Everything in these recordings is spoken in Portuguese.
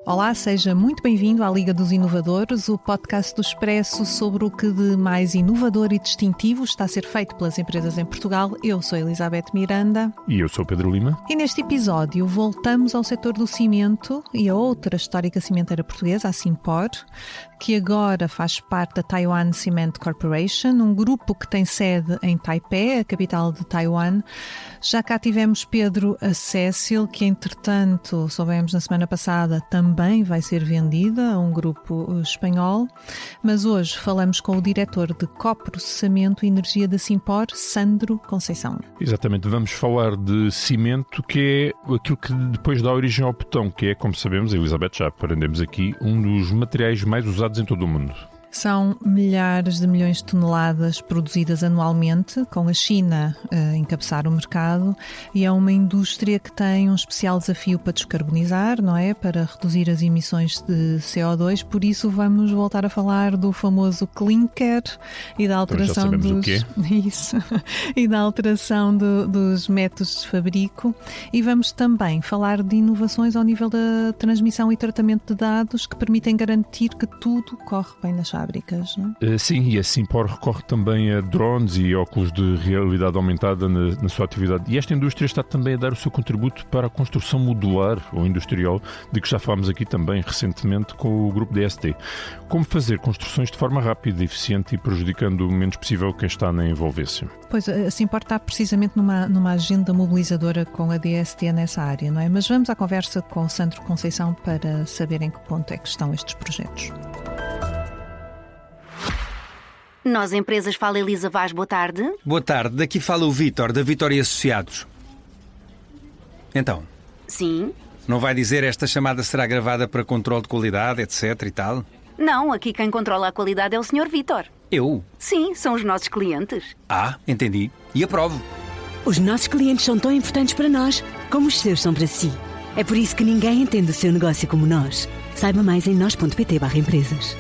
Olá, seja muito bem-vindo à Liga dos Inovadores, o podcast do Expresso sobre o que de mais inovador e distintivo está a ser feito pelas empresas em Portugal. Eu sou Elizabeth Miranda. E eu sou Pedro Lima. E neste episódio voltamos ao setor do cimento e a outra histórica cimenteira portuguesa, a Cimpor, que agora faz parte da Taiwan Cement Corporation, um grupo que tem sede em Taipei, a capital de Taiwan. Já cá tivemos Pedro Acésil, que entretanto, soubemos na semana passada, também vai ser vendida a um grupo espanhol. Mas hoje falamos com o diretor de coprocessamento e energia da Cimpor, Sandro Conceição. Exatamente, vamos falar de cimento, que é aquilo que depois dá origem ao betão, que é, como sabemos, Elizabeth, já aprendemos aqui, um dos materiais mais usados em todo o mundo. São milhares de milhões de toneladas produzidas anualmente, com a China a encabeçar o mercado, e é uma indústria que tem um especial desafio para descarbonizar, não é? Para reduzir as emissões de CO2, por isso vamos voltar a falar do famoso clinker e da alteração e da alteração dos métodos de fabrico, e vamos também falar de inovações ao nível da transmissão e tratamento de dados que permitem garantir que tudo corre bem nas fábricas. Sim, e a Cimpor recorre também a drones e óculos de realidade aumentada na sua atividade. E esta indústria está também a dar o seu contributo para a construção modular ou industrial, de que já falámos aqui também recentemente com o grupo DST. Como fazer construções de forma rápida, eficiente e prejudicando o menos possível quem está na envolvência. Pois, a Cimpor está precisamente numa agenda mobilizadora com a DST nessa área, não é? Mas vamos à conversa com o Sandro Conceição para saber em que ponto é que estão estes projetos. Nós Empresas, fala Elisa Vaz, boa tarde. Boa tarde, daqui fala o Vítor, da Vítor e Associados. Então? Sim? Não vai dizer esta chamada será gravada para controle de qualidade, etc e tal? Não, aqui quem controla a qualidade é o Sr. Vítor. Eu? Sim, são os nossos clientes. Ah, entendi. E aprovo. Os nossos clientes são tão importantes para nós como os seus são para si. É por isso que ninguém entende o seu negócio como nós. Saiba mais em nós.pt/empresas.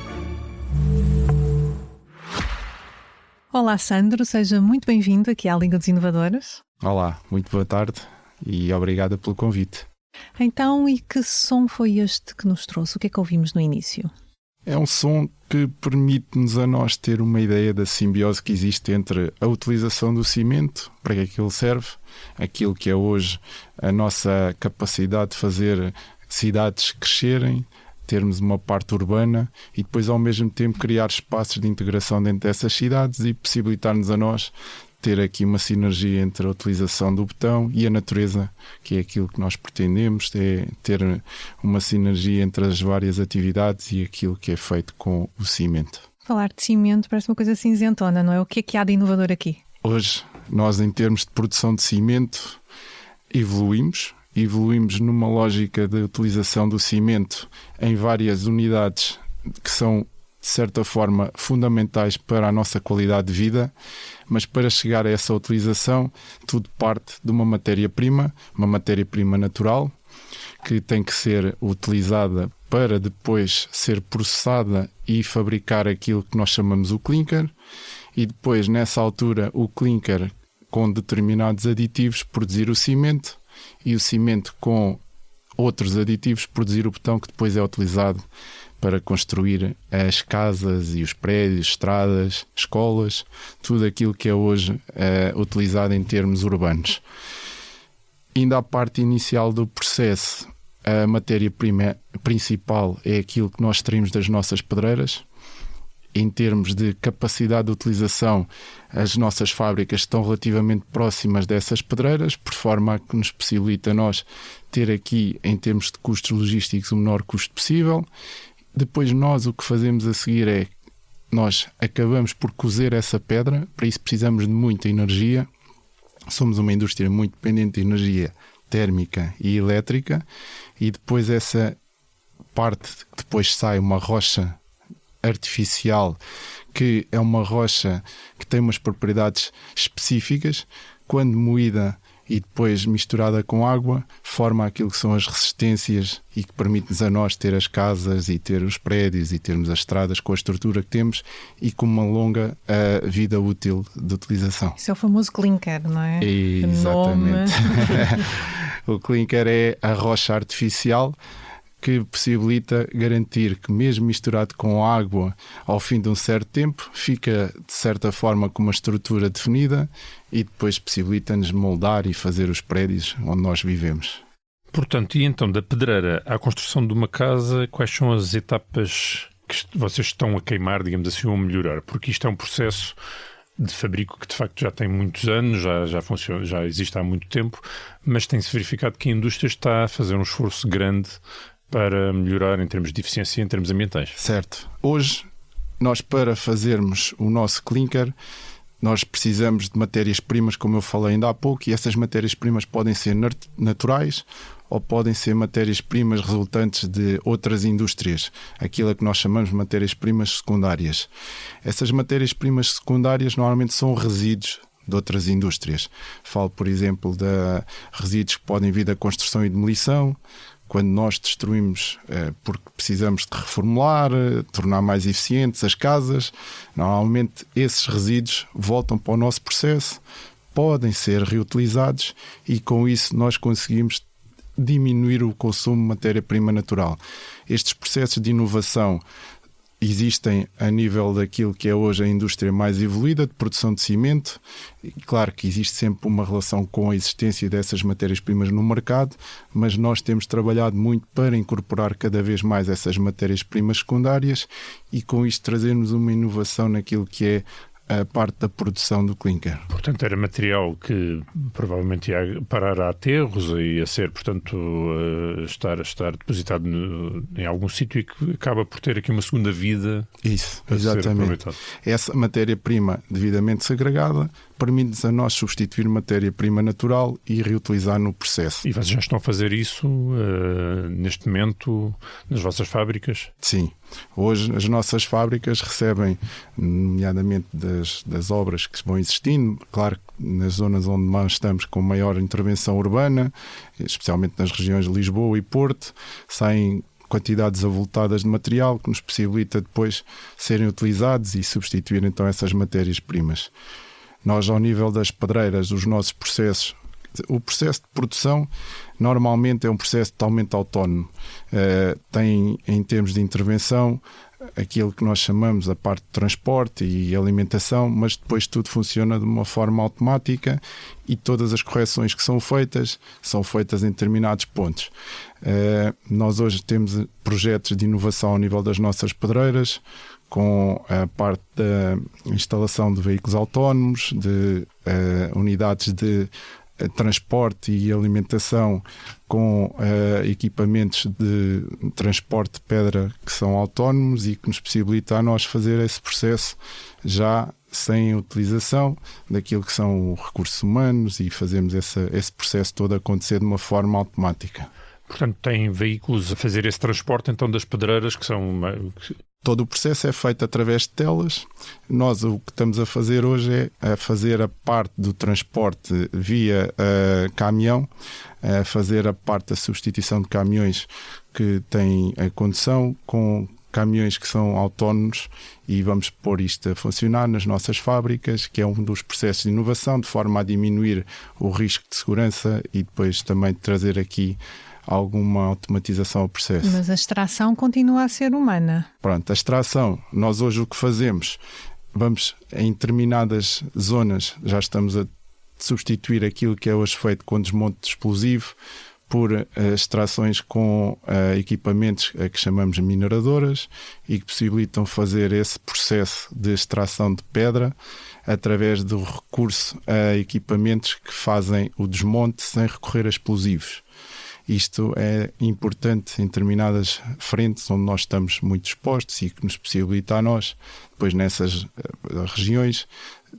Olá, Sandro, seja muito bem-vindo aqui à Liga dos Inovadores. Olá, muito boa tarde e obrigada pelo convite. Então, e que som foi este que nos trouxe? O que é que ouvimos no início? É um som que permite-nos a nós ter uma ideia da simbiose que existe entre a utilização do cimento, para que é que ele serve, aquilo que é hoje a nossa capacidade de fazer cidades crescerem, termos uma parte urbana e depois ao mesmo tempo criar espaços de integração dentro dessas cidades e possibilitar-nos a nós ter aqui uma sinergia entre a utilização do betão e a natureza, que é aquilo que nós pretendemos, é ter uma sinergia entre as várias atividades e aquilo que é feito com o cimento. Falar de cimento parece uma coisa cinzentona, não é? O que é que há de inovador aqui? Hoje, nós em termos de produção de cimento, evoluímos numa lógica de utilização do cimento em várias unidades que são, de certa forma, fundamentais para a nossa qualidade de vida, mas para chegar a essa utilização, tudo parte de uma matéria-prima natural, que tem que ser utilizada para depois ser processada e fabricar aquilo que nós chamamos o clinker, e depois, nessa altura, o clinker, com determinados aditivos, produzir o cimento, e o cimento com outros aditivos produzir o betão que depois é utilizado para construir as casas e os prédios, estradas, escolas, tudo aquilo que é hoje utilizado em termos urbanos. Ainda a parte inicial do processo, a matéria-prima principal é aquilo que nós extraímos das nossas pedreiras. Em termos de capacidade de utilização, as nossas fábricas estão relativamente próximas dessas pedreiras, por forma a que nos possibilita a nós ter aqui, em termos de custos logísticos, o menor custo possível. Depois nós o que fazemos a seguir é, nós acabamos por cozer essa pedra, para isso precisamos de muita energia. Somos uma indústria muito dependente de energia térmica e elétrica, e depois essa parte, depois sai uma rocha artificial, que é uma rocha que tem umas propriedades específicas. Quando moída e depois misturada com água, forma aquilo que são as resistências e que permite-nos a nós ter as casas e ter os prédios e termos as estradas com a estrutura que temos e com uma longa vida útil de utilização. Isso é o famoso clinker, não é? Exatamente. O clinker é a rocha artificial que possibilita garantir que, mesmo misturado com água, ao fim de um certo tempo, fica de certa forma com uma estrutura definida e depois possibilita-nos moldar e fazer os prédios onde nós vivemos. Portanto, e então da pedreira à construção de uma casa, quais são as etapas que vocês estão a queimar, digamos assim, ou a melhorar? Porque isto é um processo de fabrico que de facto já tem muitos anos, já funciona, já existe há muito tempo, mas tem-se verificado que a indústria está a fazer um esforço grande para melhorar em termos de eficiência e em termos ambientais. Certo. Hoje, nós para fazermos o nosso clinker, nós precisamos de matérias-primas, como eu falei ainda há pouco, e essas matérias-primas podem ser naturais ou podem ser matérias-primas resultantes de outras indústrias, aquilo que nós chamamos de matérias-primas secundárias. Essas matérias-primas secundárias normalmente são resíduos de outras indústrias. Falo, por exemplo, de resíduos que podem vir da construção e demolição, quando nós destruímos porque precisamos de reformular, tornar mais eficientes as casas, normalmente esses resíduos voltam para o nosso processo, podem ser reutilizados e com isso nós conseguimos diminuir o consumo de matéria-prima natural. Estes processos de inovação existem a nível daquilo que é hoje a indústria mais evoluída de produção de cimento. E claro que existe sempre uma relação com a existência dessas matérias-primas no mercado, mas nós temos trabalhado muito para incorporar cada vez mais essas matérias-primas secundárias e com isto trazermos uma inovação naquilo que é a parte da produção do clinker. Portanto, era material que provavelmente ia parar a aterros e ia ser, portanto, estar depositado em algum sítio e que acaba por ter aqui uma segunda vida. Isso, exatamente. Essa matéria-prima devidamente segregada permite-nos a nós substituir matéria-prima natural e reutilizar no processo. E vocês já estão a fazer isso neste momento nas vossas fábricas? Sim. Hoje as nossas fábricas recebem, nomeadamente das obras que vão existindo, claro que nas zonas onde nós estamos com maior intervenção urbana, especialmente nas regiões de Lisboa e Porto, saem quantidades avultadas de material que nos possibilita depois serem utilizados e substituir então essas matérias-primas. Nós, ao nível das pedreiras, os nossos processos, o processo de produção normalmente é um processo totalmente autónomo. Tem, em termos de intervenção, aquilo que nós chamamos a parte de transporte e alimentação, mas depois tudo funciona de uma forma automática e todas as correções que são feitas em determinados pontos. Nós hoje temos projetos de inovação ao nível das nossas pedreiras, com a parte da instalação de veículos autónomos, de unidades de transporte e alimentação com equipamentos de transporte de pedra que são autónomos e que nos possibilita a nós fazer esse processo já sem utilização daquilo que são recursos humanos e fazemos esse processo todo acontecer de uma forma automática. Portanto, têm veículos a fazer esse transporte então das pedreiras que são... Todo o processo é feito através de telas. Nós o que estamos a fazer hoje é a fazer a parte do transporte via caminhão, a fazer a parte da substituição de caminhões que têm a condução com caminhões que são autónomos e vamos pôr isto a funcionar nas nossas fábricas, que é um dos processos de inovação, de forma a diminuir o risco de segurança e depois também trazer aqui alguma automatização ao processo. Mas a extração continua a ser humana. Pronto, a extração, nós hoje o que fazemos, vamos em determinadas zonas, já estamos a substituir aquilo que é hoje feito com desmonte explosivo por extrações com equipamentos a que chamamos mineradoras e que possibilitam fazer esse processo de extração de pedra através do recurso a equipamentos que fazem o desmonte sem recorrer a explosivos. Isto é importante em determinadas frentes onde nós estamos muito expostos e que nos possibilita a nós, depois nessas regiões,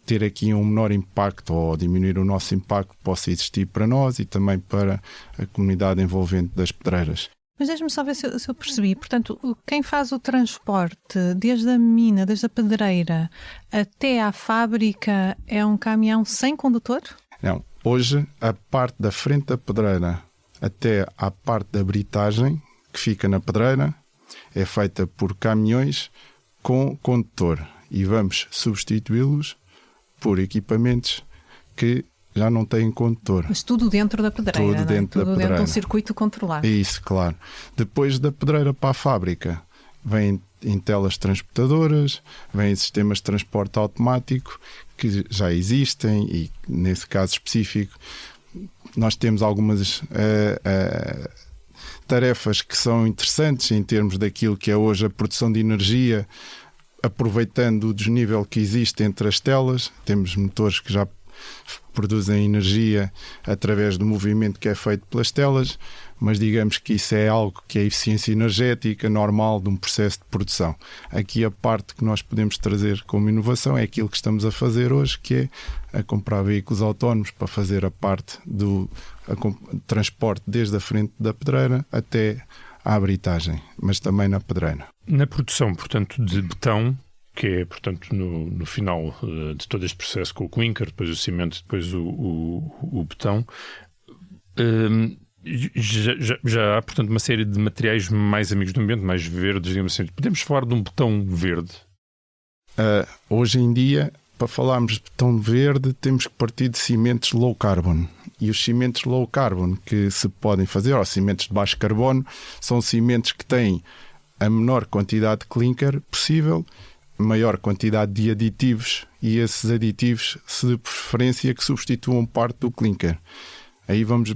ter aqui um menor impacto ou diminuir o nosso impacto que possa existir para nós e também para a comunidade envolvente das pedreiras. Mas deixe-me só ver se eu percebi. Portanto, quem faz o transporte desde a mina, desde a pedreira até à fábrica é um caminhão sem condutor? Não. Hoje, a parte da frente da pedreira até à parte da britagem, que fica na pedreira, é feita por caminhões com condutor e vamos substituí-los por equipamentos que já não têm condutor. Mas tudo dentro da pedreira, Tudo dentro da pedreira. Dentro de um circuito controlado. Isso, claro. Depois da pedreira para a fábrica, vêm em telas transportadoras, vêm sistemas de transporte automático que já existem e, nesse caso específico, nós temos algumas tarefas que são interessantes em termos daquilo que é hoje a produção de energia, aproveitando o desnível que existe entre as telas. Temos motores que já produzem energia através do movimento que é feito pelas telas, mas digamos que isso é algo que é a eficiência energética normal de um processo de produção. Aqui a parte que nós podemos trazer como inovação é aquilo que estamos a fazer hoje, que é a comprar veículos autónomos para fazer a parte do transporte desde a frente da pedreira até à abritagem, mas também na pedreira. Na produção, portanto, de betão, que é, portanto, no final de todo este processo com o clinker, depois o cimento, depois o betão, já há, portanto, uma série de materiais mais amigos do ambiente, mais verdes, digamos assim. Podemos falar de um betão verde? Hoje em dia, para falarmos de betão verde, temos que partir de cimentos low carbon. E os cimentos low carbon que se podem fazer, ou cimentos de baixo carbono, são cimentos que têm a menor quantidade de clinker possível, maior quantidade de aditivos, e esses aditivos, de preferência, que substituam parte do clinker. Aí vamos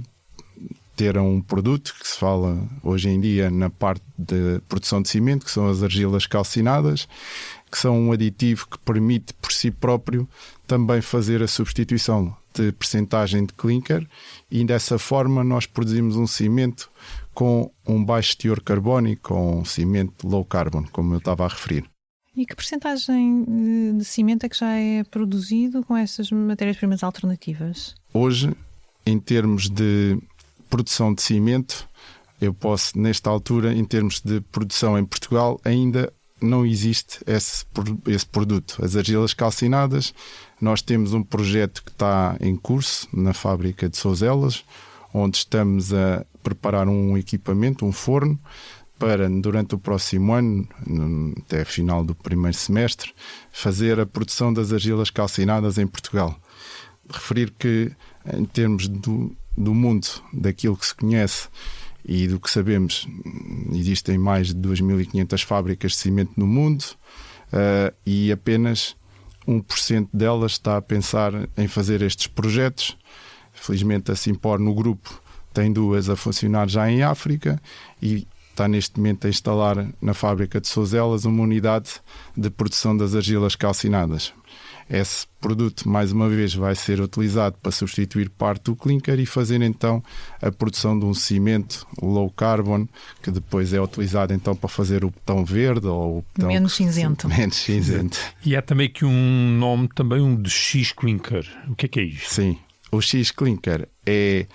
ter um produto que se fala hoje em dia na parte de produção de cimento, que são as argilas calcinadas, que são um aditivo que permite por si próprio também fazer a substituição de percentagem de clinker, e dessa forma nós produzimos um cimento com um baixo teor carbónico, com um cimento low carbon, como eu estava a referir. E que percentagem de cimento é que já é produzido com essas matérias-primas alternativas? Hoje, em termos de produção de cimento, eu posso, nesta altura, em termos de produção em Portugal, ainda não existe esse produto. As argilas calcinadas, nós temos um projeto que está em curso na fábrica de Souzelas, onde estamos a preparar um equipamento, um forno, para, durante o próximo ano, até a final do primeiro semestre, fazer a produção das argilas calcinadas em Portugal. Referir que, em termos do mundo, daquilo que se conhece e do que sabemos, existem mais de 2.500 fábricas de cimento no mundo, e apenas 1% delas está a pensar em fazer estes projetos. Felizmente a Simpor no grupo tem 2 a funcionar já em África e está neste momento a instalar na fábrica de Souzelas uma unidade de produção das argilas calcinadas. Esse produto, mais uma vez, vai ser utilizado para substituir parte do clinker e fazer então a produção de um cimento low carbon, que depois é utilizado então para fazer o betão verde ou o betão menos cinzento. Menos cinzento. E há também aqui um nome, também um de X-clinker. O que é isto? Sim, o X-clinker é,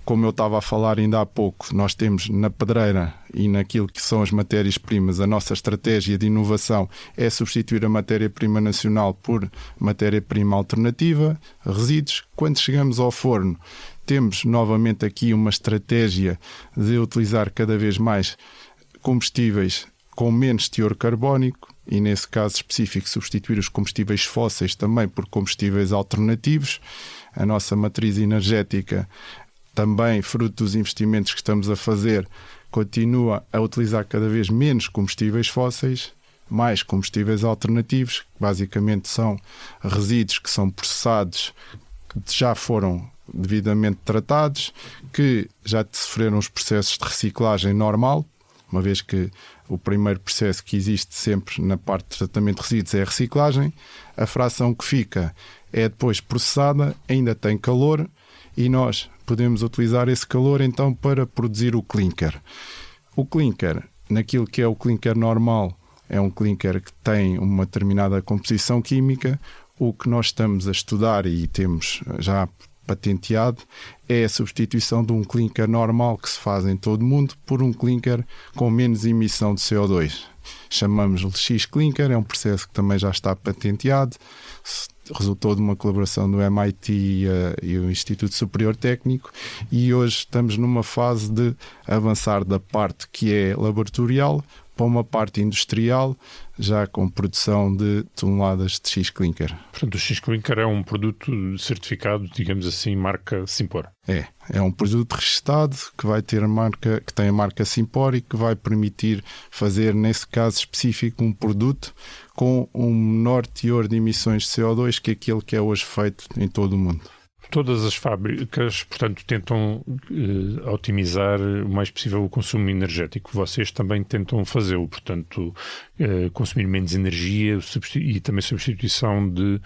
como eu estava a falar ainda há pouco, nós temos na pedreira e naquilo que são as matérias-primas, a nossa estratégia de inovação é substituir a matéria-prima nacional por matéria-prima alternativa, resíduos. Quando chegamos ao forno, temos novamente aqui uma estratégia de utilizar cada vez mais combustíveis com menos teor carbónico e, nesse caso específico, substituir os combustíveis fósseis também por combustíveis alternativos. A nossa matriz energética, também fruto dos investimentos que estamos a fazer, continua a utilizar cada vez menos combustíveis fósseis, mais combustíveis alternativos, que basicamente são resíduos que são processados, que já foram devidamente tratados, que já sofreram os processos de reciclagem normal, uma vez que o primeiro processo que existe sempre na parte de tratamento de resíduos é a reciclagem. A fração que fica é depois processada, ainda tem calor, e nós podemos utilizar esse calor então para produzir o clinker. O clinker, naquilo que é o clinker normal, é um clinker que tem uma determinada composição química. O que nós estamos a estudar e temos já patenteado é a substituição de um clinker normal que se faz em todo o mundo por um clinker com menos emissão de CO2. Chamamos-lhe X-clinker, é um processo que também já está patenteado, resultou de uma colaboração do MIT e o Instituto Superior Técnico, e hoje estamos numa fase de avançar da parte que é laboratorial para uma parte industrial, já com produção de toneladas de X-Clinker. Portanto, o X-Clinker é um produto certificado, digamos assim, marca Simpor. É um produto registado que vai ter que tem a marca Simpor e que vai permitir fazer, nesse caso específico, um produto com um menor teor de emissões de CO2 que aquele que é hoje feito em todo o mundo. Todas as fábricas, portanto, tentam otimizar o mais possível o consumo energético. Vocês também tentam fazê-lo, portanto, consumir menos energia e também substituição de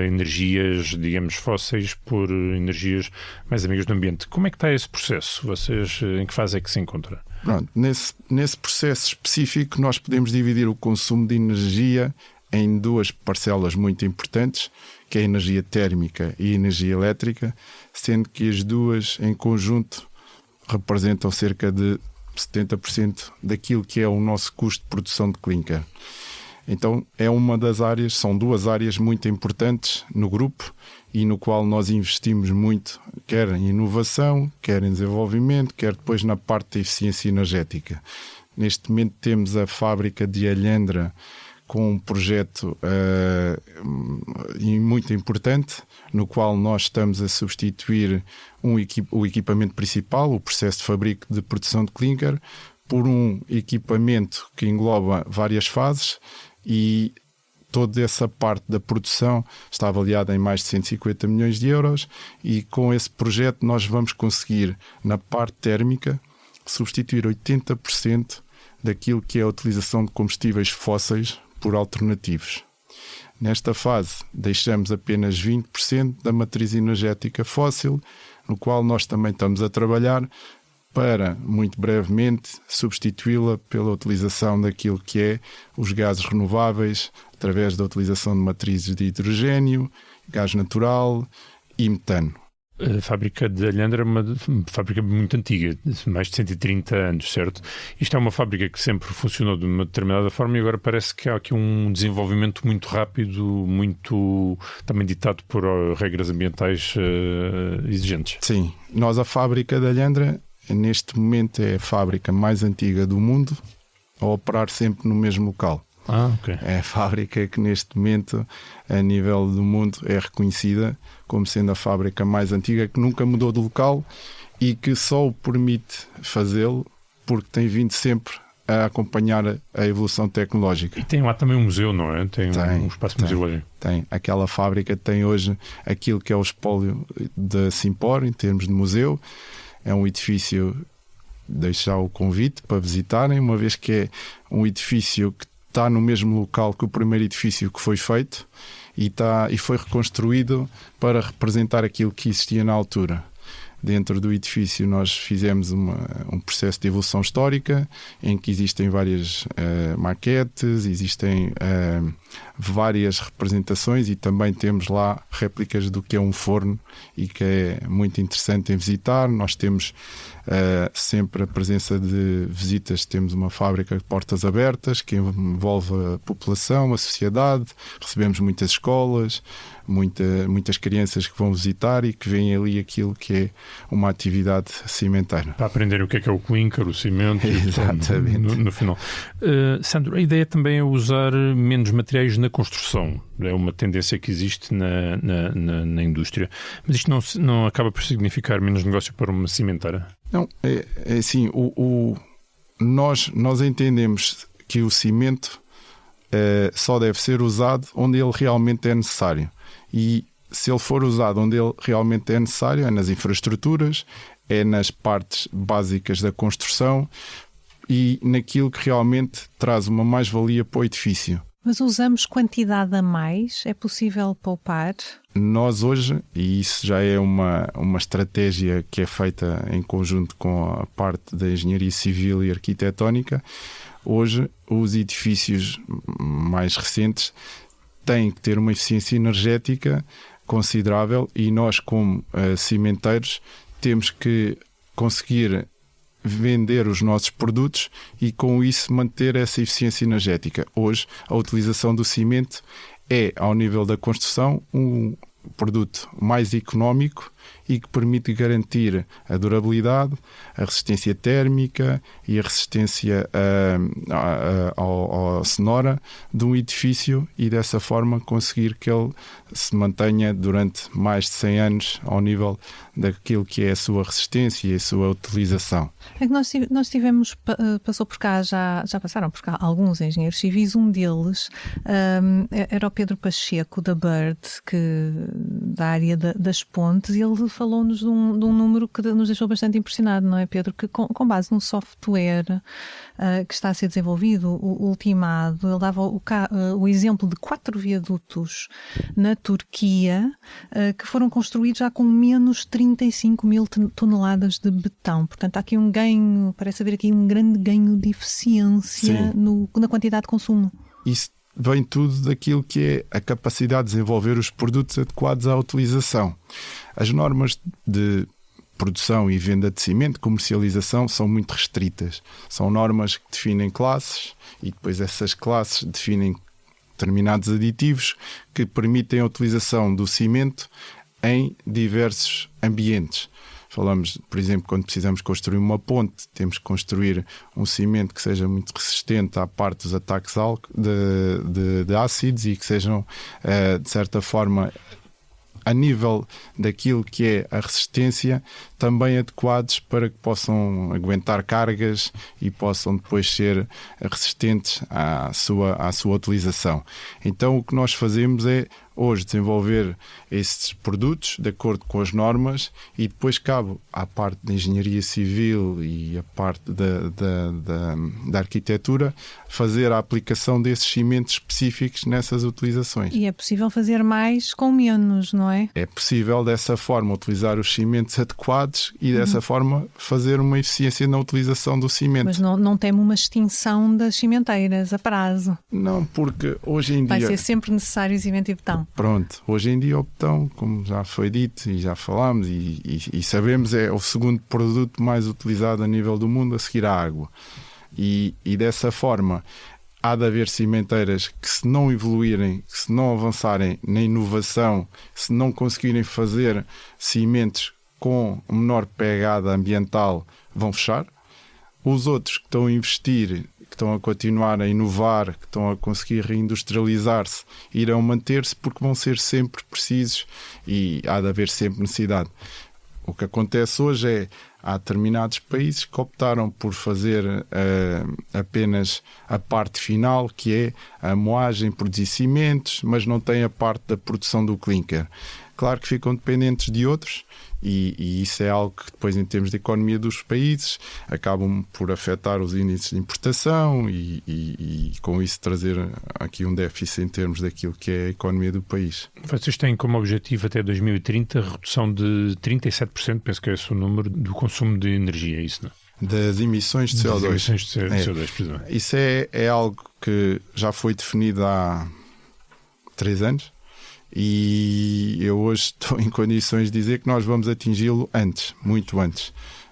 energias, digamos, fósseis por energias mais amigas do ambiente. Como é que está esse processo? Vocês, em que fase é que se encontra? Pronto, nesse processo específico nós podemos dividir o consumo de energia em duas parcelas muito importantes, que é a energia térmica e a energia elétrica, sendo que as duas em conjunto representam cerca de 70% daquilo que é o nosso custo de produção de clinker. Então são duas áreas muito importantes no grupo e no qual nós investimos muito, quer em inovação, quer em desenvolvimento, quer depois na parte da eficiência energética. Neste momento temos a fábrica de Alhandra com um projeto muito importante, no qual nós estamos a substituir o equipamento principal, o processo de fabrico de produção de clinker, por um equipamento que engloba várias fases, e toda essa parte da produção está avaliada em mais de 150 milhões de euros, e com esse projeto nós vamos conseguir, na parte térmica, substituir 80% daquilo que é a utilização de combustíveis fósseis por alternativos. Nesta fase, deixamos apenas 20% da matriz energética fóssil, no qual nós também estamos a trabalhar para, muito brevemente, substituí-la pela utilização daquilo que é os gases renováveis, através da utilização de matrizes de hidrogênio, gás natural e metano. A fábrica de Alhandra é uma fábrica muito antiga, mais de 130 anos, certo? Isto é uma fábrica que sempre funcionou de uma determinada forma e agora parece que há aqui um desenvolvimento muito rápido, muito também ditado por regras ambientais exigentes. Sim, a fábrica de Alhandra, neste momento, é a fábrica mais antiga do mundo a operar sempre no mesmo local. Okay. É a fábrica que neste momento, a nível do mundo, é reconhecida como sendo a fábrica mais antiga, que nunca mudou de local e que só o permite fazê-lo porque tem vindo sempre a acompanhar a evolução tecnológica. E tem lá também um museu, não é? Tem um espaço museológico. Tem. Aquela fábrica tem hoje aquilo que é o espólio da Simpor, em termos de museu. É um edifício, deixar o convite para visitarem, uma vez que é um edifício que está no mesmo local que o primeiro edifício que foi feito e foi reconstruído para representar aquilo que existia na altura. Dentro do edifício nós fizemos um processo de evolução histórica em que existem várias maquetes, existem várias representações e também temos lá réplicas do que é um forno e que é muito interessante em visitar. Nós temos sempre a presença de visitas, temos uma fábrica de portas abertas que envolve a população, a sociedade, recebemos muitas escolas, muitas crianças que vão visitar e que veem ali aquilo que é uma atividade cimenteira. Para aprender o que é o clinker, o cimento. Exatamente. No final. Sandro, a ideia também é usar menos materiais na construção. É uma tendência que existe na indústria. Mas isto não acaba por significar menos negócio para uma cimenteira? Não, é assim, nós entendemos que o cimento só deve ser usado onde ele realmente é necessário. E se ele for usado onde ele realmente é necessário, é nas infraestruturas, é nas partes básicas da construção e naquilo que realmente traz uma mais-valia para o edifício. Mas usamos quantidade a mais? É possível poupar? Nós hoje, e isso já é uma estratégia que é feita em conjunto com a parte da engenharia civil e arquitetónica, hoje os edifícios mais recentes têm que ter uma eficiência energética considerável e nós, como cimenteiros, temos que conseguir vender os nossos produtos e com isso manter essa eficiência energética. Hoje a utilização do cimento é, ao nível da construção, um produto mais económico e que permite garantir a durabilidade, a resistência térmica e a resistência à sonora de um edifício e dessa forma conseguir que ele se mantenha durante mais de 100 anos ao nível daquilo que é a sua resistência e a sua utilização. É que nós tivemos, passou por cá, já passaram por cá alguns engenheiros civis, um deles era o Pedro Pacheco da Bird, da área das pontes, e ele falou-nos de um número que nos deixou bastante impressionado, não é, Pedro? Que com base num software que está a ser desenvolvido, o Ultimado, ele dava o exemplo de 4 viadutos na Turquia que foram construídos já com menos 35 mil toneladas de betão. Portanto, há aqui um ganho, parece haver aqui um grande ganho de eficiência na quantidade de consumo. Isso vem tudo daquilo que é a capacidade de desenvolver os produtos adequados à utilização. As normas de produção e venda de cimento, comercialização, são muito restritas. São normas que definem classes e depois essas classes definem determinados aditivos que permitem a utilização do cimento em diversos ambientes. Falamos, por exemplo, quando precisamos construir uma ponte, temos que construir um cimento que seja muito resistente à parte dos ataques de ácidos e que sejam, de certa forma, a nível daquilo que é a resistência, também adequados para que possam aguentar cargas e possam depois ser resistentes à sua utilização. Então o que nós fazemos é hoje desenvolver esses produtos de acordo com as normas e depois cabe à parte da engenharia civil e a parte da arquitetura fazer a aplicação desses cimentos específicos nessas utilizações. E é possível fazer mais com menos, não é? É possível dessa forma utilizar os cimentos adequados e dessa forma fazer uma eficiência na utilização do cimento. Mas não teme uma extinção das cimenteiras a prazo? Não, porque hoje em dia... Vai ser sempre necessário cimento e betão. Pronto, hoje em dia o betão, como já foi dito e já falámos e sabemos, é o segundo produto mais utilizado a nível do mundo a seguir à água. E dessa forma há de haver cimenteiras que, se não evoluírem, que se não avançarem na inovação, se não conseguirem fazer cimentos com menor pegada ambiental, vão fechar. Os outros que estão a investir, que estão a continuar a inovar, que estão a conseguir reindustrializar-se, irão manter-se porque vão ser sempre precisos e há de haver sempre necessidade. O que acontece hoje é há determinados países que optaram por fazer apenas a parte final, que é a moagem, produzir cimentos, mas não tem a parte da produção do clinker. Claro que ficam dependentes de outros e isso é algo que depois, em termos de economia dos países, acabam por afetar os índices de importação e com isso trazer aqui um déficit em termos daquilo que é a economia do país. Vocês têm como objetivo até 2030 a redução de 37%, penso que é esse o número, do consumo de energia, é isso, não? Das emissões de CO2. Das emissões de CO2, precisamente. Isso é algo que já foi definido há 3 anos. E eu hoje estou em condições de dizer que nós vamos atingi-lo antes, muito antes.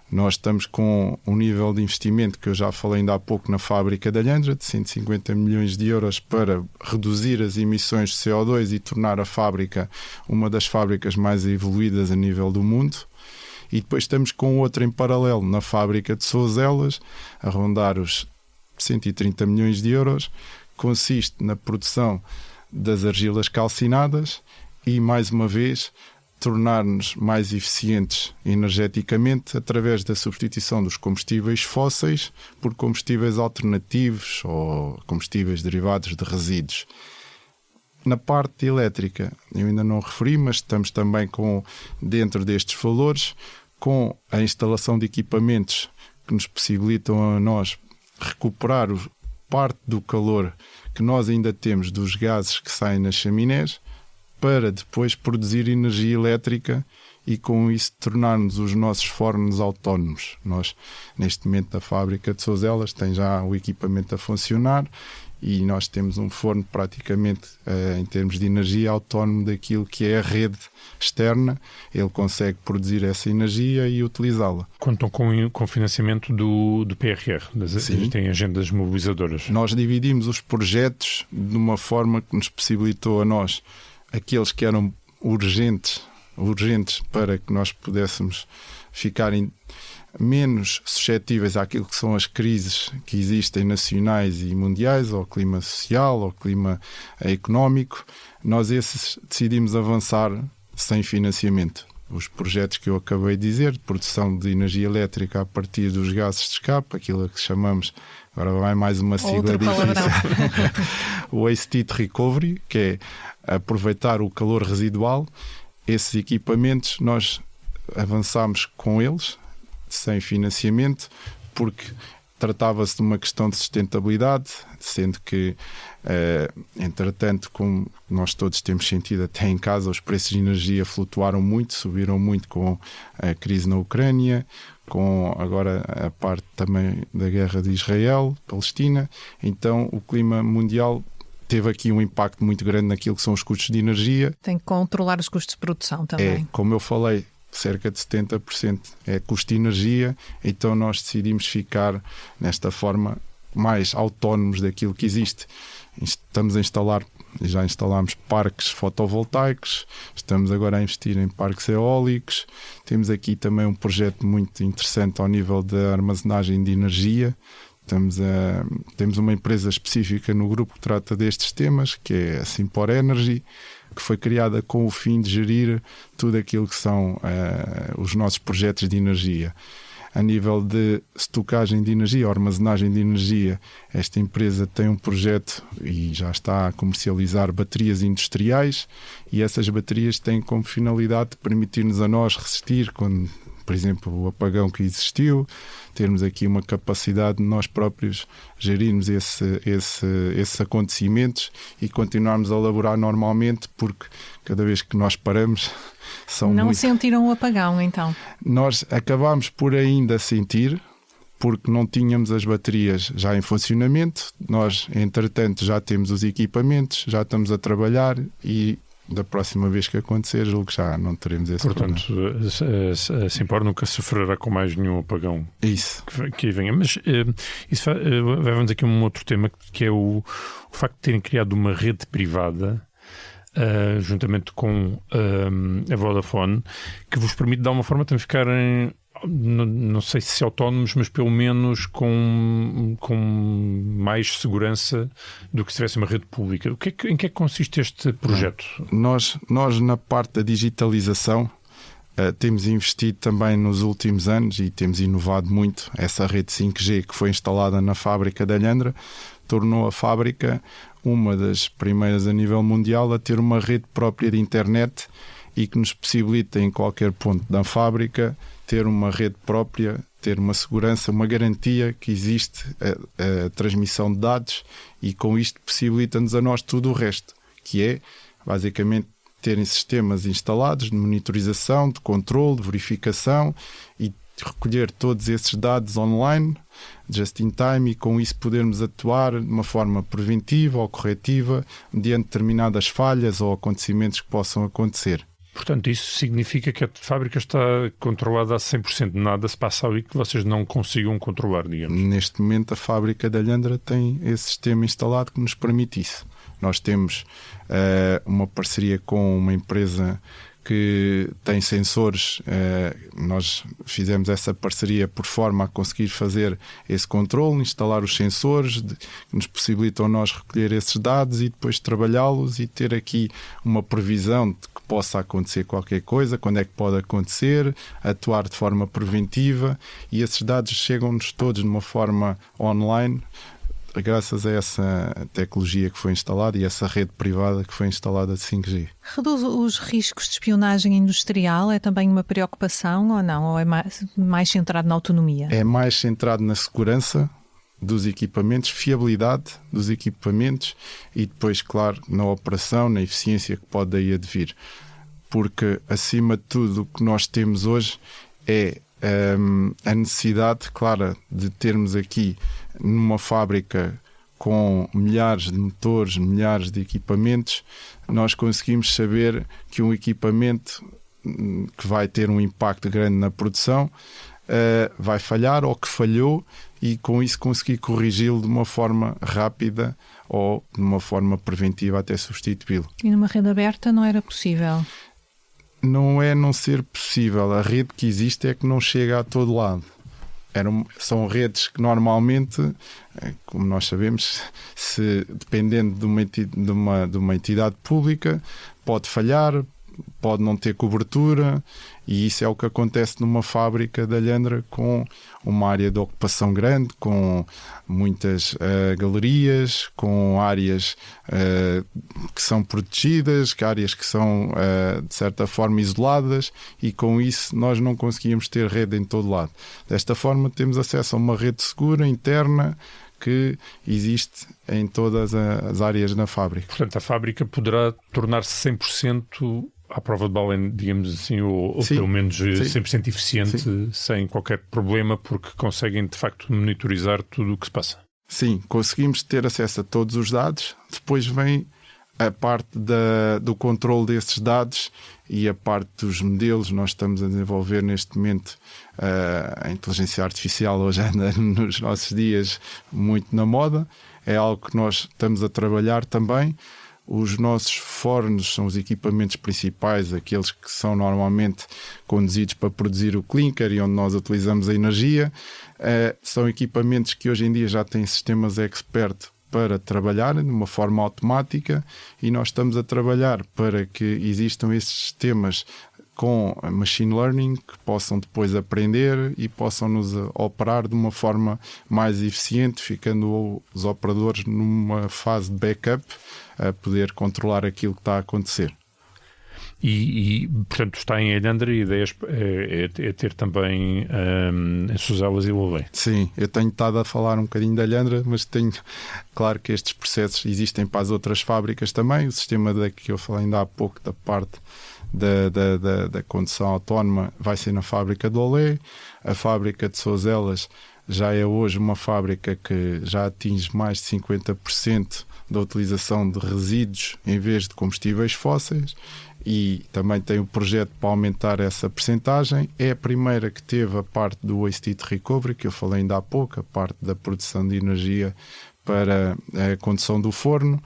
Nós estamos com um nível de investimento que eu já falei ainda há pouco na fábrica da Alhandra, de 150 milhões de euros para reduzir as emissões de CO2 e tornar a fábrica uma das fábricas mais evoluídas a nível do mundo. E depois estamos com outra em paralelo na fábrica de Souzelas, a rondar os 130 milhões de euros. Consiste na produção das argilas calcinadas e, mais uma vez, tornar-nos mais eficientes energeticamente através da substituição dos combustíveis fósseis por combustíveis alternativos ou combustíveis derivados de resíduos. Na parte elétrica, eu ainda não referi, mas estamos também dentro destes valores, com a instalação de equipamentos que nos possibilitam a nós recuperar parte do calor que nós ainda temos dos gases que saem nas chaminés para depois produzir energia elétrica e com isso tornarmos os nossos fornos autónomos. Nós, neste momento, a fábrica de Souzelas tem já o equipamento a funcionar e nós temos um forno praticamente, em termos de energia, autónomo daquilo que é a rede externa. Ele consegue produzir essa energia e utilizá-la. Contam com financiamento do PRR, têm agendas mobilizadoras. Nós dividimos os projetos de uma forma que nos possibilitou a nós aqueles que eram urgentes urgentes para que nós pudéssemos ficar menos suscetíveis àquilo que são as crises que existem nacionais e mundiais, ao clima social, ao clima económico. Nós decidimos avançar sem financiamento. Os projetos que eu acabei de dizer, de produção de energia elétrica a partir dos gases de escape, aquilo que chamamos, agora vai mais uma sigla difícil, o Waste Heat Recovery, que é aproveitar o calor residual. Esses equipamentos nós avançámos com eles, sem financiamento, porque tratava-se de uma questão de sustentabilidade, sendo que, entretanto, como nós todos temos sentido até em casa, os preços de energia flutuaram muito, subiram muito com a crise na Ucrânia, com agora a parte também da guerra de Israel-Palestina. Então o clima mundial teve aqui um impacto muito grande naquilo que são os custos de energia. Tem que controlar os custos de produção também. Como eu falei, cerca de 70% é custo de energia, então nós decidimos ficar nesta forma mais autónomos daquilo que existe. Estamos a instalar, já instalámos parques fotovoltaicos, estamos agora a investir em parques eólicos, temos aqui também um projeto muito interessante ao nível da armazenagem de energia. Temos uma empresa específica no grupo que trata destes temas, que é a Simpor Energy, que foi criada com o fim de gerir tudo aquilo que são os nossos projetos de energia. A nível de estocagem de energia, armazenagem de energia, esta empresa tem um projeto e já está a comercializar baterias industriais, e essas baterias têm como finalidade permitir-nos a nós resistir quando, por exemplo, o apagão que existiu, termos aqui uma capacidade de nós próprios gerirmos esses acontecimentos e continuarmos a laborar normalmente, porque cada vez que nós paramos Não sentiram o apagão, então? Nós acabámos por ainda sentir, porque não tínhamos as baterias já em funcionamento. Nós, entretanto, já temos os equipamentos, já estamos a trabalhar e da próxima vez que acontecer, julgo que já não teremos esse problema. Portanto, a Simpor nunca sofrerá com mais nenhum apagão que venha. Mas isso vai-nos aqui um outro tema, que é o facto de terem criado uma rede privada, juntamente com a Vodafone, que vos permite, de alguma forma, também ficarem, não sei se autónomos, mas pelo menos com mais segurança do que se tivesse uma rede pública. Em que é que consiste este projeto? Nós na parte da digitalização, temos investido também nos últimos anos e temos inovado muito. Essa rede 5G que foi instalada na fábrica de Alhandra tornou a fábrica uma das primeiras a nível mundial a ter uma rede própria de internet e que nos possibilita, em qualquer ponto da fábrica, ter uma rede própria, ter uma segurança, uma garantia que existe a transmissão de dados, e com isto possibilita-nos a nós tudo o resto, que é basicamente terem sistemas instalados de monitorização, de controle, de verificação e recolher todos esses dados online, just in time, e com isso podermos atuar de uma forma preventiva ou corretiva mediante determinadas falhas ou acontecimentos que possam acontecer. Portanto, isso significa que a fábrica está controlada a 100%, nada se passa ali que vocês não consigam controlar, digamos. Neste momento a fábrica de Alhandra tem esse sistema instalado que nos permite isso. Nós temos uma parceria com uma empresa que tem sensores. Nós fizemos essa parceria por forma a conseguir fazer esse controle, instalar os sensores que nos possibilitam nós recolher esses dados e depois trabalhá-los e ter aqui uma previsão de que possa acontecer qualquer coisa, quando é que pode acontecer, atuar de forma preventiva, e esses dados chegam-nos todos de uma forma online, graças a essa tecnologia que foi instalada e essa rede privada que foi instalada de 5G. Reduz os riscos de espionagem industrial? É também uma preocupação ou não? Ou é mais centrado na autonomia? É mais centrado na segurança dos equipamentos, fiabilidade dos equipamentos e depois, claro, na operação, na eficiência que pode daí advir. Porque, acima de tudo, o que nós temos hoje é a necessidade clara de termos aqui numa fábrica com milhares de motores, milhares de equipamentos, nós conseguimos saber que um equipamento que vai ter um impacto grande na produção vai falhar ou que falhou, e com isso conseguir corrigi-lo de uma forma rápida ou de uma forma preventiva até substituí-lo. E numa rede aberta não era possível? Não é não ser possível. A rede que existe é que não chega a todo lado. São redes que normalmente, como nós sabemos, dependendo de uma entidade pública, pode falhar, pode não ter cobertura, e isso é o que acontece numa fábrica de Alhandra, com uma área de ocupação grande, com muitas galerias, com áreas que são protegidas, áreas que são de certa forma isoladas, e com isso nós não conseguimos ter rede em todo lado. Desta forma temos acesso a uma rede segura, interna, que existe em todas as áreas na fábrica. Portanto, a fábrica poderá tornar-se 100% à prova de bala, digamos assim, ou pelo menos 100% eficiente, sem qualquer problema, porque conseguem de facto monitorizar tudo o que se passa. Sim, conseguimos ter acesso a todos os dados. Depois vem a parte do controle desses dados e a parte dos modelos. Nós estamos a desenvolver neste momento a inteligência artificial, hoje anda nos nossos dias muito na moda. É algo que nós estamos a trabalhar também. Os nossos fornos são os equipamentos principais, aqueles que são normalmente conduzidos para produzir o clinker e onde nós utilizamos a energia. São equipamentos que hoje em dia já têm sistemas expert para trabalhar de uma forma automática, e nós estamos a trabalhar para que existam esses sistemas com machine learning que possam depois aprender e possam nos operar de uma forma mais eficiente, ficando os operadores numa fase de backup a poder controlar aquilo que está a acontecer. Portanto, está em Alhandra, e a ideia é ter também em Sozelas e Loulé. Sim, eu tenho estado a falar um bocadinho de Alhandra, mas claro que estes processos existem para as outras fábricas também. O sistema que eu falei ainda há pouco, da parte da condução autónoma, vai ser na fábrica de Loulé. A fábrica de Sozelas já é hoje uma fábrica que já atinge mais de 50% da utilização de resíduos em vez de combustíveis fósseis, e também tem um projeto para aumentar essa percentagem. É a primeira que teve a parte do Waste Heat Recovery, que eu falei ainda há pouco, a parte da produção de energia para a condução do forno,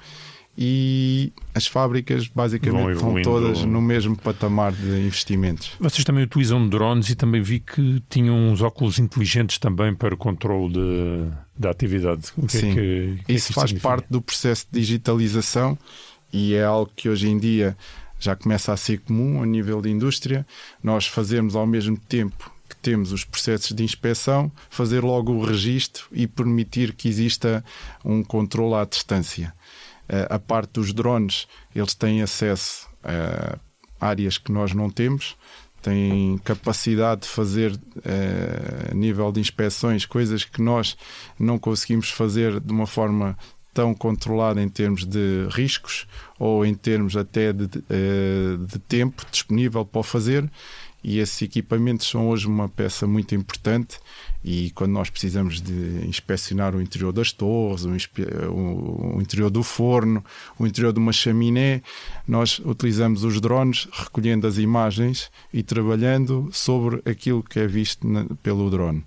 e as fábricas basicamente estão todas no mesmo patamar de investimentos. Vocês também utilizam drones, e também vi que tinham uns óculos inteligentes também para o controle da atividade. Sim, isso faz parte do processo de digitalização, e é algo que hoje em dia já começa a ser comum a nível de indústria. Nós fazemos ao mesmo tempo que temos os processos de inspeção, fazer logo o registro e permitir que exista um controle à distância. A parte dos drones, eles têm acesso a áreas que nós não temos, têm capacidade de fazer a nível de inspeções coisas que nós não conseguimos fazer de uma forma tão controlada em termos de riscos ou em termos até de tempo disponível para o fazer. E esses equipamentos são hoje uma peça muito importante, e quando nós precisamos de inspecionar o interior das torres, o interior do forno, o interior de uma chaminé, nós utilizamos os drones recolhendo as imagens e trabalhando sobre aquilo que é visto pelo drone.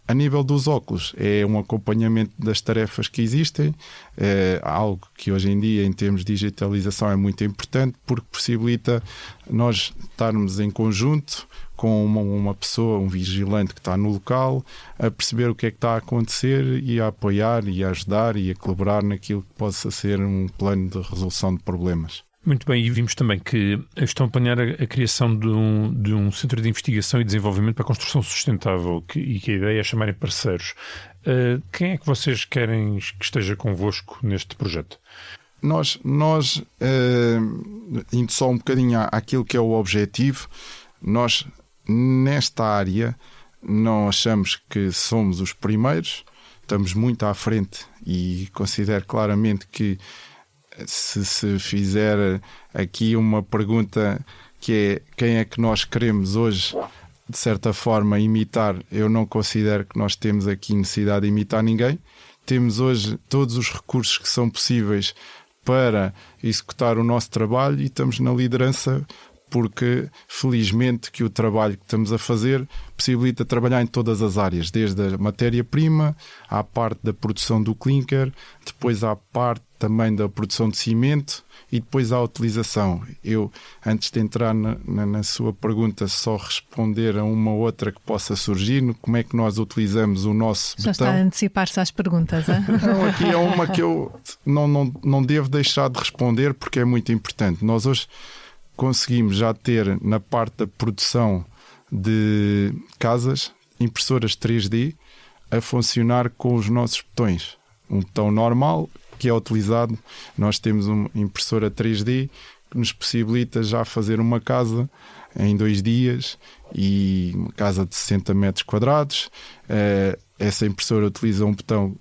A nível dos óculos, é um acompanhamento das tarefas que existem, é algo que hoje em dia, em termos de digitalização, é muito importante, porque possibilita nós estarmos em conjunto com uma pessoa, um vigilante que está no local, a perceber o que é que está a acontecer e a apoiar e a ajudar e a colaborar naquilo que possa ser um plano de resolução de problemas. Muito bem, e vimos também que estão a planear a criação de um centro de investigação e desenvolvimento para a construção sustentável, e que a ideia é chamarem parceiros. Quem é que vocês querem que esteja convosco neste projeto? Nós indo só um bocadinho àquilo que é o objetivo, nós nesta área não achamos que somos os primeiros, estamos muito à frente, e considero claramente que se fizer aqui uma pergunta que é quem é que nós queremos hoje, de certa forma, imitar, eu não considero que nós temos aqui necessidade de imitar ninguém. Temos hoje todos os recursos que são possíveis para executar o nosso trabalho, e estamos na liderança porque, felizmente, que o trabalho que estamos a fazer possibilita trabalhar em todas as áreas, desde a matéria-prima, à parte da produção do clinker, depois à parte também da produção de cimento e depois à utilização. Eu, antes de entrar na sua pergunta, só responder a uma outra que possa surgir, como é que nós utilizamos o nosso Já betão. está a antecipar-se às perguntas, é? Não, aqui é uma que eu não devo deixar de responder porque é muito importante. Nós hoje conseguimos já ter na parte da produção de casas impressoras 3D a funcionar com os nossos betões. Um betão normal que é utilizado, nós temos uma impressora 3D que nos possibilita já fazer uma casa em 2 dias e uma casa de 60 metros quadrados. Essa impressora utiliza um betão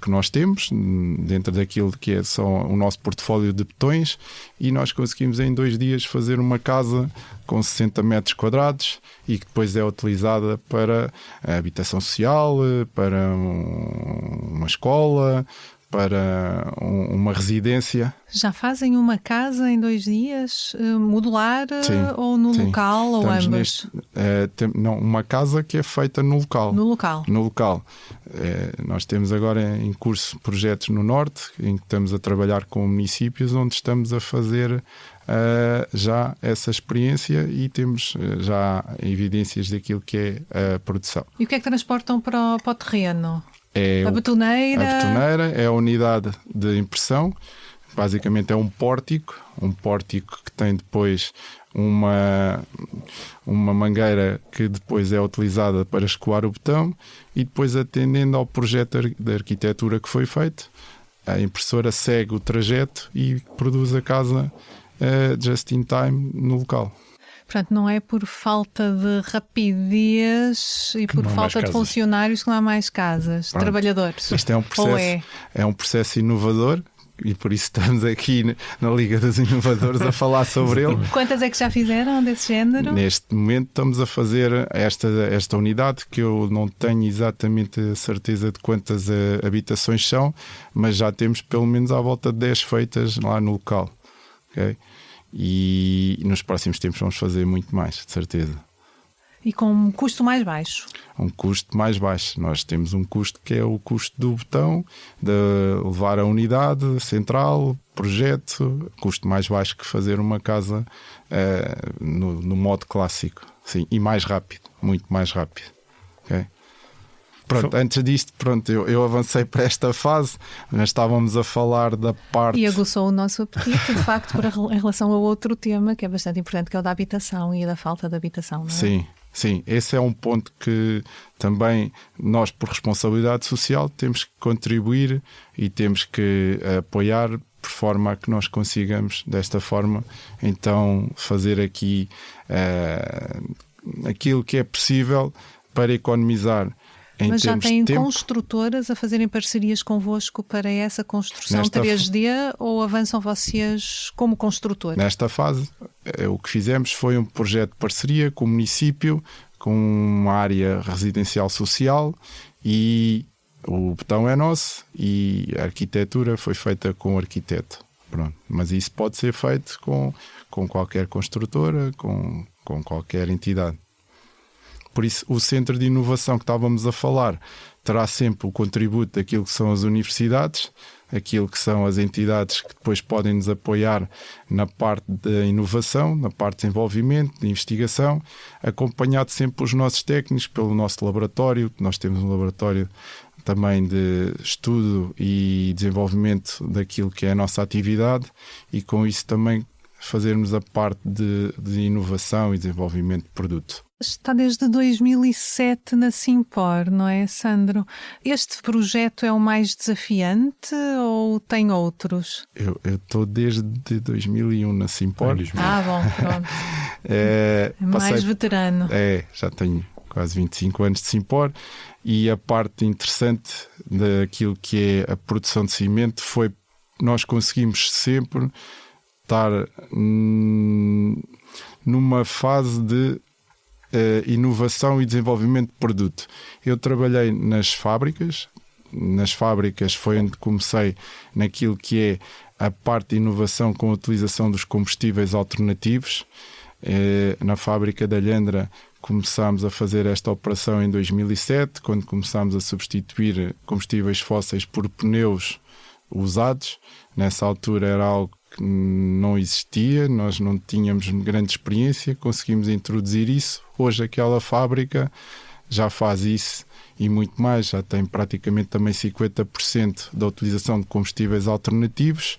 que nós temos dentro daquilo que é só o nosso portfólio de betões e nós conseguimos em 2 dias fazer uma casa com 60 metros quadrados e que depois é utilizada para a habitação social, para uma escola, para uma residência. Já fazem uma casa em 2 dias, modular, Sim, ou no sim. local, ou ambas? Uma casa que é feita no local. No local. No local. Nós temos agora em curso projetos no Norte, em que estamos a trabalhar com municípios onde estamos a fazer já essa experiência e temos já evidências daquilo que é a produção. E o que é que transportam para o terreno? A betoneira? A betoneira é a unidade de impressão. Basicamente é um pórtico que tem depois uma mangueira que depois é utilizada para escoar o betão e depois, atendendo ao projeto de arquitetura que foi feito, a impressora segue o trajeto e produz a casa just in time no local. Portanto, não é por falta de rapidez e por falta de funcionários que não há mais casas, trabalhadores. Isto é um processo, é um processo inovador e por isso estamos aqui na Liga dos Inovadores a falar sobre ele. Quantas é que já fizeram desse género? Neste momento estamos a fazer esta unidade, que eu não tenho exatamente a certeza de quantas habitações são, mas já temos pelo menos à volta de 10 feitas lá no local. Okay? E nos próximos tempos vamos fazer muito mais, de certeza. E com um custo mais baixo? Um custo mais baixo. Nós temos um custo que é o custo do betão, de levar a unidade central, projeto, custo mais baixo que fazer uma casa no modo clássico. Sim, e mais rápido, muito mais rápido. Okay? Pronto, antes disto, eu avancei para esta fase, nós estávamos a falar da parte... E aguçou o nosso apetite, de facto, em relação a outro tema que é bastante importante, que é o da habitação e da falta de habitação, não é? Sim, esse é um ponto que também nós, por responsabilidade social, temos que contribuir e temos que apoiar por forma a que nós consigamos, desta forma, então fazer aqui aquilo que é possível para economizar. Mas já têm construtoras a fazerem parcerias convosco para essa construção 3D ou avançam vocês como construtor? Nesta fase, o que fizemos foi um projeto de parceria com o município, com uma área residencial social e o betão é nosso e a arquitetura foi feita com o arquiteto. Pronto. Mas isso pode ser feito com qualquer construtora, com qualquer entidade. Por isso, o centro de inovação que estávamos a falar terá sempre o contributo daquilo que são as universidades, aquilo que são as entidades que depois podem nos apoiar na parte da inovação, na parte de desenvolvimento, de investigação, acompanhado sempre os nossos técnicos pelo nosso laboratório. Nós temos um laboratório também de estudo e desenvolvimento daquilo que é a nossa atividade e com isso também fazermos a parte de inovação e desenvolvimento de produto. Está desde 2007 na Simpor, não é, Sandro? Este projeto é o mais desafiante ou tem outros? Eu estou desde 2001 na Simpor. Bom, pronto. Mais veterano. Já tenho quase 25 anos de Simpor e a parte interessante daquilo que é a produção de cimento foi nós conseguimos sempre estar numa fase de inovação e desenvolvimento de produto. Eu trabalhei nas fábricas foi onde comecei naquilo que é a parte de inovação com a utilização dos combustíveis alternativos. Na fábrica da Alhandra começámos a fazer esta operação em 2007, quando começámos a substituir combustíveis fósseis por pneus usados. Nessa altura era algo que não existia, nós não tínhamos grande experiência, conseguimos introduzir isso. Hoje aquela fábrica já faz isso e muito mais, já tem praticamente também 50% da utilização de combustíveis alternativos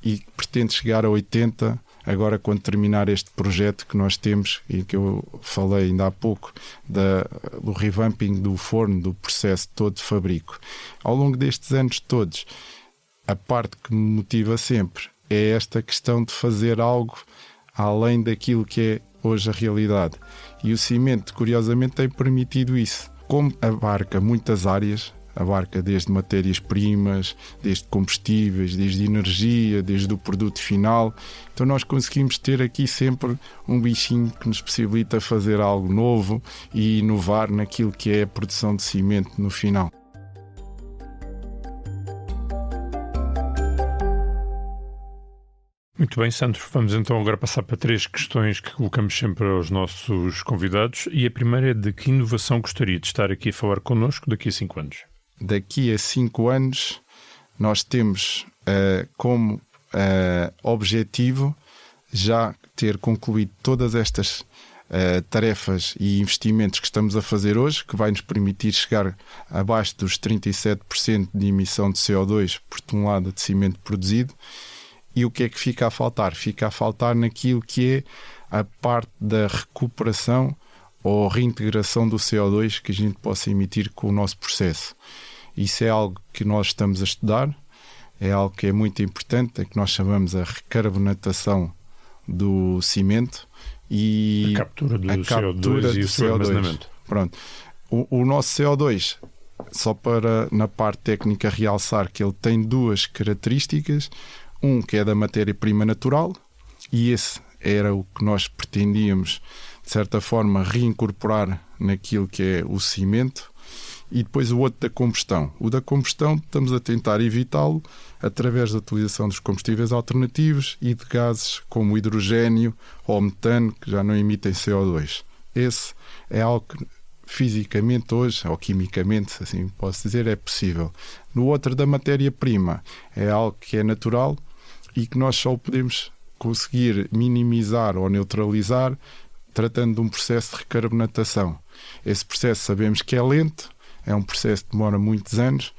e pretende chegar a 80% agora quando terminar este projeto que nós temos e que eu falei ainda há pouco do revamping do forno, do processo todo de fabrico. Ao longo destes anos todos, a parte que me motiva sempre é esta questão de fazer algo além daquilo que é hoje a realidade. E o cimento, curiosamente, tem permitido isso. Como abarca muitas áreas, abarca desde matérias-primas, desde combustíveis, desde energia, desde o produto final. Então nós conseguimos ter aqui sempre um bichinho que nos possibilita fazer algo novo e inovar naquilo que é a produção de cimento no final. Muito bem, Sandro. Vamos então agora passar para 3 questões que colocamos sempre aos nossos convidados. E a primeira é: de que inovação gostaria de estar aqui a falar connosco daqui a 5 anos? Daqui a 5 anos nós temos como objetivo já ter concluído todas estas tarefas e investimentos que estamos a fazer hoje, que vai nos permitir chegar abaixo dos 37% de emissão de CO2 por tonelada de cimento produzido. E o que é que fica a faltar? Fica a faltar naquilo que é a parte da recuperação ou reintegração do CO2 que a gente possa emitir com o nosso processo. Isso é algo que nós estamos a estudar, é algo que é muito importante, é que nós chamamos a recarbonatação do cimento e a captura do CO2 e o seu armazenamento. Pronto. O nosso CO2, só para na parte técnica realçar que ele tem 2 características. Um que é da matéria-prima natural, e esse era o que nós pretendíamos, de certa forma, reincorporar naquilo que é o cimento. E depois o outro da combustão. O da combustão estamos a tentar evitá-lo através da utilização dos combustíveis alternativos e de gases como o hidrogênio ou o metano, que já não emitem CO2. Esse é algo que fisicamente hoje, ou quimicamente, assim posso dizer, é possível. No outro da matéria-prima é algo que é natural e que nós só podemos conseguir minimizar ou neutralizar tratando de um processo de recarbonatação. Esse processo sabemos que é lento, é um processo que demora muitos anos,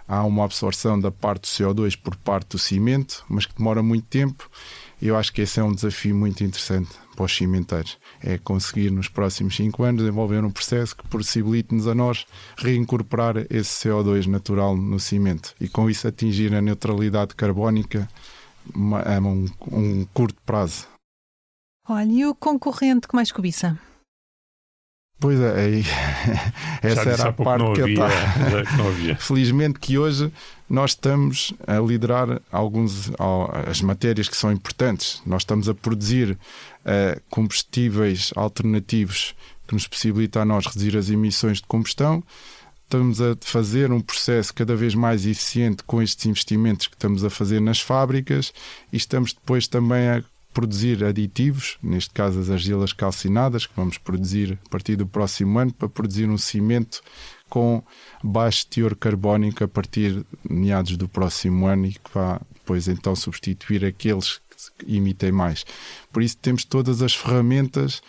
há uma absorção da parte do CO2 por parte do cimento, mas que demora muito tempo. E eu acho que esse é um desafio muito interessante para os cimenteiros. É conseguir nos próximos 5 anos desenvolver um processo que possibilite-nos a nós reincorporar esse CO2 natural no cimento e com isso atingir a neutralidade carbónica a um curto prazo. Olha, e o concorrente que mais cobiça? Pois é, essa era a parte que não havia. Felizmente que hoje nós estamos a liderar as matérias que são importantes. Nós estamos a produzir combustíveis alternativos que nos possibilitam a nós reduzir as emissões de combustão. Estamos a fazer um processo cada vez mais eficiente com estes investimentos que estamos a fazer nas fábricas e estamos depois também a produzir aditivos, neste caso as argilas calcinadas, que vamos produzir a partir do próximo ano, para produzir um cimento com baixo teor carbónico a partir de meados do próximo ano e que vai depois então substituir aqueles que emitem mais. Por isso temos todas as ferramentas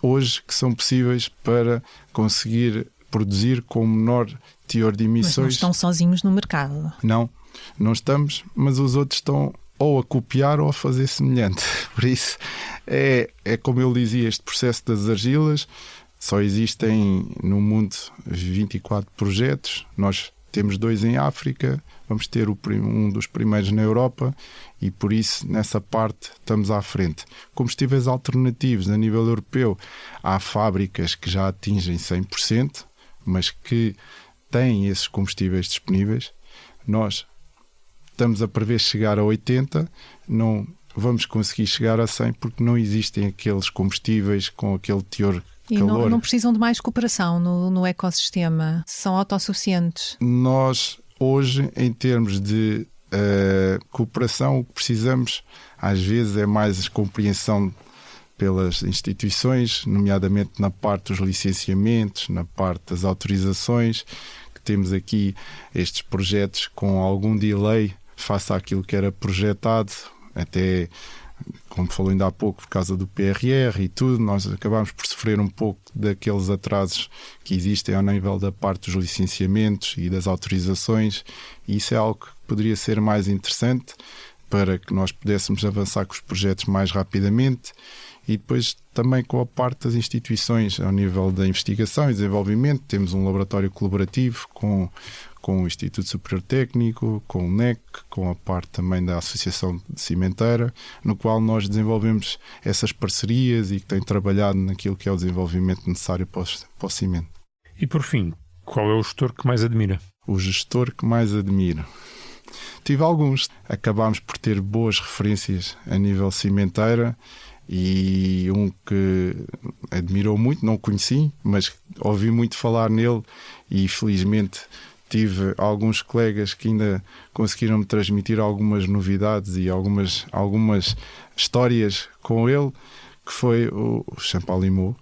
hoje que são possíveis para conseguir produzir com menor teor de emissões. Mas não estão sozinhos no mercado. Não estamos, mas os outros estão ou a copiar ou a fazer semelhante. Por isso, é como eu dizia, este processo das argilas, só existem no mundo 24 projetos, nós temos 2 em África, vamos ter um dos primeiros na Europa e por isso nessa parte estamos à frente. Combustíveis alternativos a nível europeu, há fábricas que já atingem 100%, mas que têm esses combustíveis disponíveis. Nós estamos a prever chegar a 80%, não vamos conseguir chegar a 100% porque não existem aqueles combustíveis com aquele teor de calor. E não precisam de mais cooperação no ecossistema, são autossuficientes. Nós hoje, em termos de cooperação, o que precisamos às vezes é mais compreensão pelas instituições, nomeadamente na parte dos licenciamentos, na parte das autorizações, que temos aqui estes projetos com algum delay face àquilo que era projetado, até, como falou ainda há pouco, por causa do PRR e tudo, nós acabámos por sofrer um pouco daqueles atrasos que existem ao nível da parte dos licenciamentos e das autorizações, e isso é algo que poderia ser mais interessante para que nós pudéssemos avançar com os projetos mais rapidamente. E depois também com a parte das instituições ao nível da investigação e desenvolvimento. Temos um laboratório colaborativo com o Instituto Superior Técnico, com o NEC, com a parte também da Associação de Cimenteira, no qual nós desenvolvemos essas parcerias e que tem trabalhado naquilo que é o desenvolvimento necessário para o cimento. E por fim, qual é o gestor que mais admira? O gestor que mais admiro? Tive alguns. Acabámos por ter boas referências a nível cimenteira. E um que admirou muito, não conheci, mas ouvi muito falar nele e felizmente tive alguns colegas que ainda conseguiram me transmitir algumas novidades e algumas histórias com ele, que foi o Champalimau,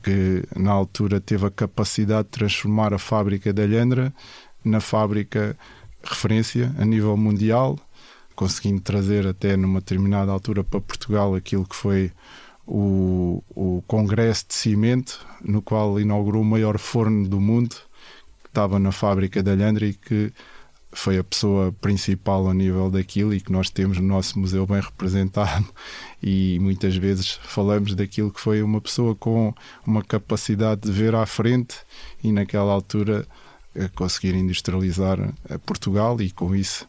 que na altura teve a capacidade de transformar a fábrica da Alhandra na fábrica referência a nível mundial, conseguindo trazer até numa determinada altura para Portugal aquilo que foi o Congresso de Cimento, no qual inaugurou o maior forno do mundo, que estava na fábrica da Alhandra e que foi a pessoa principal a nível daquilo e que nós temos no nosso museu bem representado, e muitas vezes falamos daquilo que foi uma pessoa com uma capacidade de ver à frente e naquela altura conseguir industrializar Portugal e com isso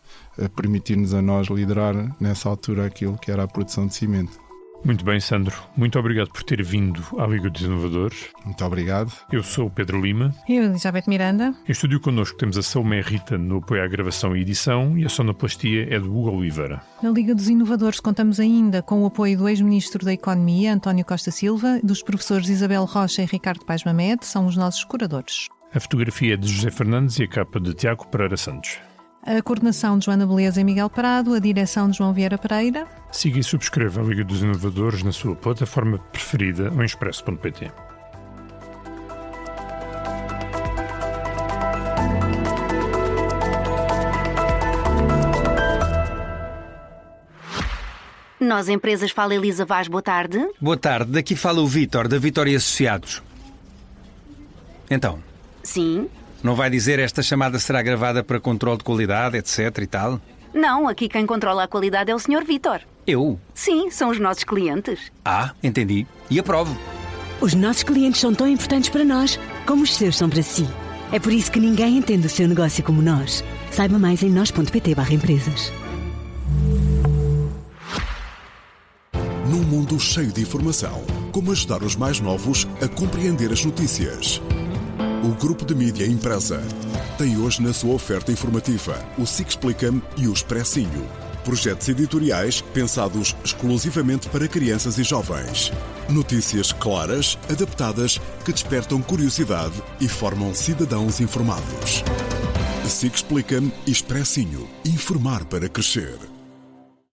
permitir-nos a nós liderar nessa altura aquilo que era a produção de cimento. Muito bem, Sandro. Muito obrigado por ter vindo à Liga dos Inovadores. Muito obrigado. Eu sou o Pedro Lima. E eu, Elizabeth Miranda. Em estúdio connosco temos a Salomé Rita no apoio à gravação e edição e a sonoplastia é do Hugo Oliveira. Na Liga dos Inovadores contamos ainda com o apoio do ex-ministro da Economia, António Costa Silva, dos professores Isabel Rocha e Ricardo Paes Mamed, são os nossos curadores. A fotografia é de José Fernandes e a capa de Tiago Pereira Santos. A coordenação de Joana Beleza e Miguel Parado, a direção de João Vieira Pereira. Siga e subscreva a Liga dos Inovadores na sua plataforma preferida ou em expresso.pt. Nós, Empresas Fala Elisa Vaz, boa tarde. Boa tarde, daqui fala o Vítor, da Vitória Associados. Então, Sim. não vai dizer esta chamada será gravada para controle de qualidade, etc e tal? Não, aqui quem controla a qualidade é o Sr. Vítor. Eu? Sim, são os nossos clientes. Ah, entendi. E aprovo. Os nossos clientes são tão importantes para nós como os seus são para si. É por isso que ninguém entende o seu negócio como nós. Saiba mais em nós.pt/empresas. Num mundo cheio de informação, como ajudar os mais novos a compreender as notícias? O Grupo de Mídia Impressa tem hoje na sua oferta informativa o SIC Explica-me e o Expressinho. Projetos editoriais pensados exclusivamente para crianças e jovens. Notícias claras, adaptadas, que despertam curiosidade e formam cidadãos informados. SIC Explica-me e Expressinho. Informar para crescer.